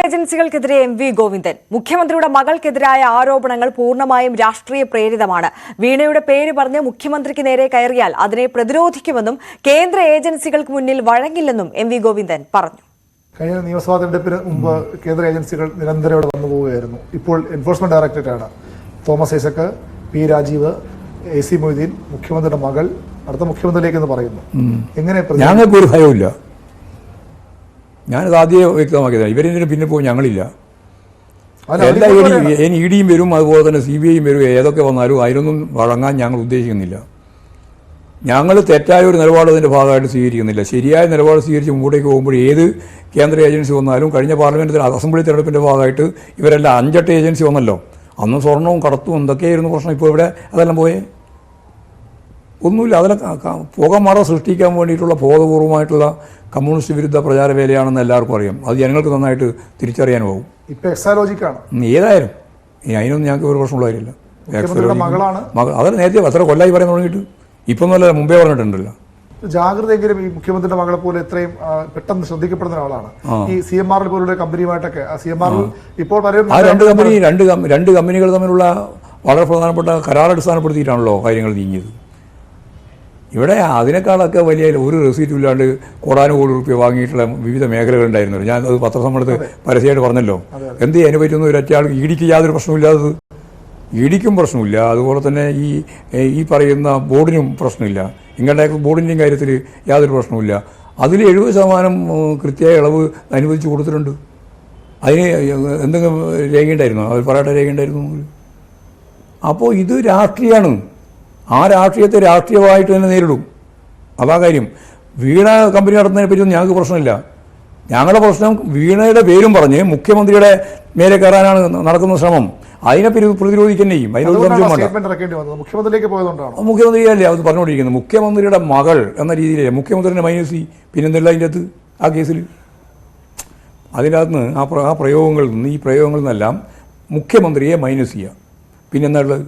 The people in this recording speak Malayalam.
ഏജൻസികൾക്കെതിരെ എം വി ഗോവിന്ദൻ മുഖ്യമന്ത്രിയുടെ മകൾക്കെതിരായ ആരോപണങ്ങൾ പൂർണ്ണമായും രാഷ്ട്രീയ പ്രേരിതമാണ്. വീണയുടെ പേര് പറഞ്ഞ് മുഖ്യമന്ത്രിക്ക് നേരെ കയറിയാൽ അതിനെ പ്രതിരോധിക്കുമെന്നും കേന്ദ്ര ഏജൻസികൾക്ക് മുന്നിൽ വഴങ്ങില്ലെന്നും എം വി ഗോവിന്ദൻ പറഞ്ഞു. കഴിഞ്ഞ നിയമസഭാ തെരഞ്ഞെടുപ്പിന് മുമ്പ് കേന്ദ്ര ഏജൻസികൾ നിരന്തരം ഇവിടെ വന്നു പോവുകയായിരുന്നു. ഇപ്പോൾ എൻഫോഴ്സ്മെന്റ് ഡയറക്ടറേറ്റാണ്. തോമസ് ഐസക്, പി രാജീവ്, AC മൊയ്തീൻ, മുഖ്യമന്ത്രിയുടെ മകൾ അടുത്ത മുഖ്യമന്ത്രിയിലേക്ക് എന്ന് പറയുന്നു. എങ്ങനെ ഞങ്ങൾക്കൊരു ഭയമില്ല. ഞാനത് ആദ്യം വ്യക്തമാക്കിയതാണ്. ഇവരെന്തിനും പിന്നെ പോകും ഞങ്ങളില്ല. എല്ലാ EDയും വരും, അതുപോലെ തന്നെ CBIയും വരും. ഏതൊക്കെ വന്നാലും അതിനൊന്നും വഴങ്ങാൻ ഞങ്ങൾ ഉദ്ദേശിക്കുന്നില്ല. ഞങ്ങൾ തെറ്റായ ഒരു നിലപാട് അതിൻ്റെ ഭാഗമായിട്ട് സ്വീകരിക്കുന്നില്ല. ശരിയായ നിലപാട് സ്വീകരിച്ച് മുമ്പോട്ടേക്ക് പോകുമ്പോൾ ഏത് കേന്ദ്ര ഏജൻസി വന്നാലും കഴിഞ്ഞ പാർലമെൻറ്റ് അസംബ്ലി തെരഞ്ഞെടുപ്പിൻ്റെ ഭാഗമായിട്ട് ഇവരെല്ലാം 5-8 ഏജൻസി വന്നല്ലോ. അന്ന് സ്വർണവും കടത്തും എന്തൊക്കെയായിരുന്നു പ്രശ്നം. ഇപ്പോൾ ഇവിടെ അതെല്ലാം പോയേ ഒന്നുമില്ല. അതെല്ലാം പുകമറ സൃഷ്ടിക്കാൻ വേണ്ടിയിട്ടുള്ള ബോധപൂർവമായിട്ടുള്ള കമ്മ്യൂണിസ്റ്റ് വിരുദ്ധ പ്രചാരവേലയാണെന്ന് എല്ലാവർക്കും അറിയാം. അത് ജനങ്ങൾക്ക് നന്നായിട്ട് തിരിച്ചറിയാനാവും. ഇപ്പോൾ എക്സാലോജിക്കാണ് ഏതായാലും അതിനൊന്നും ഞങ്ങൾക്ക് ഒരു പ്രശ്നമുള്ള കാര്യമില്ല. മകളാണ് അതൊക്കെ നേരത്തെ എത്ര കൊല്ലായി പറയാൻ തുടങ്ങിയിട്ട് ഇപ്പം ഒന്നുമല്ല, മുമ്പേ പറഞ്ഞിട്ടുണ്ടല്ലോ. ജാഗ്രതയെങ്കിലും ഈ മുഖ്യമന്ത്രിയുടെ മകളെ പോലെ എത്രയും പെട്ടെന്ന് ശ്രദ്ധിക്കപ്പെടുന്ന ആളാണ്. ഈ CMRL പോലുള്ള കമ്പനിയുമായിട്ടൊക്കെ CMRL ഇപ്പോൾ രണ്ട് കമ്പനികൾ തമ്മിലുള്ള വളരെ പ്രധാനപ്പെട്ട കരാറടിസ്ഥാനപ്പെടുത്തിയിട്ടാണല്ലോ കാര്യങ്ങൾ നീങ്ങിയത്. ഇവിടെ അതിനേക്കാളൊക്കെ വലിയ ഒരു റെസീറ്റും ഇല്ലാണ്ട് കോടാനുകോടി രൂപ വാങ്ങിയിട്ടുള്ള വിവിധ മേഖലകളുണ്ടായിരുന്നു. ഞാൻ അത് പത്രസമ്മേളനത്തിൽ പരസ്യമായിട്ട് പറഞ്ഞല്ലോ. എന്ത് അതിനെ പറ്റുന്ന ഒരൊറ്റയാൾ EDക്ക് യാതൊരു പ്രശ്നമില്ലാത്തത്. EDക്കും പ്രശ്നമില്ല, അതുപോലെ തന്നെ ഈ പറയുന്ന ബോർഡിനും പ്രശ്നമില്ല. ഇങ്ങോട്ടേ ബോർഡിൻ്റെയും കാര്യത്തിൽ യാതൊരു പ്രശ്നമില്ല. അതിൽ 70% കൃത്യമായ ഇളവ് അനുവദിച്ച് കൊടുത്തിട്ടുണ്ട്. അതിന് എന്തെങ്കിലും രേഖയുണ്ടായിരുന്നോ? അവർ പറയട്ടെ, രേഖയുണ്ടായിരുന്നു. അപ്പോൾ ഇത് രാഷ്ട്രീയമാണ്. ആ രാഷ്ട്രീയത്തെ രാഷ്ട്രീയമായിട്ട് തന്നെ നേരിടും. അതാ കാര്യം. വീണ കമ്പനി നടത്തുന്നതിനെ പറ്റിയൊന്നും ഞങ്ങൾക്ക് പ്രശ്നമില്ല. ഞങ്ങളുടെ പ്രശ്നം വീണയുടെ പേരും പറഞ്ഞ് മുഖ്യമന്ത്രിയുടെ മേലെ കയറാനാണ് നടക്കുന്ന ശ്രമം. അതിനെ പ്രതിരോധിക്കാൻ ചെയ്യും. അതിനൊരു സംശയം വേണ്ട. മുഖ്യമന്ത്രിയല്ലേ അത് പറഞ്ഞുകൊണ്ടിരിക്കുന്നത്. മുഖ്യമന്ത്രിയുടെ മകൾ എന്ന രീതിയിലേ മുഖ്യമന്ത്രിയുടെ മൈനസി പിന്നെന്തല്ല അതിൻ്റെ അകത്ത് ആ കേസിൽ. അതിൻ്റെ അകത്ത് നിന്ന് ആ പ്രയോഗങ്ങളിൽ നിന്ന് ഈ പ്രയോഗങ്ങളിൽ നിന്നെല്ലാം മുഖ്യമന്ത്രിയെ മൈനസ് ചെയ്യുക. പിന്നെന്താ ഉള്ളത്?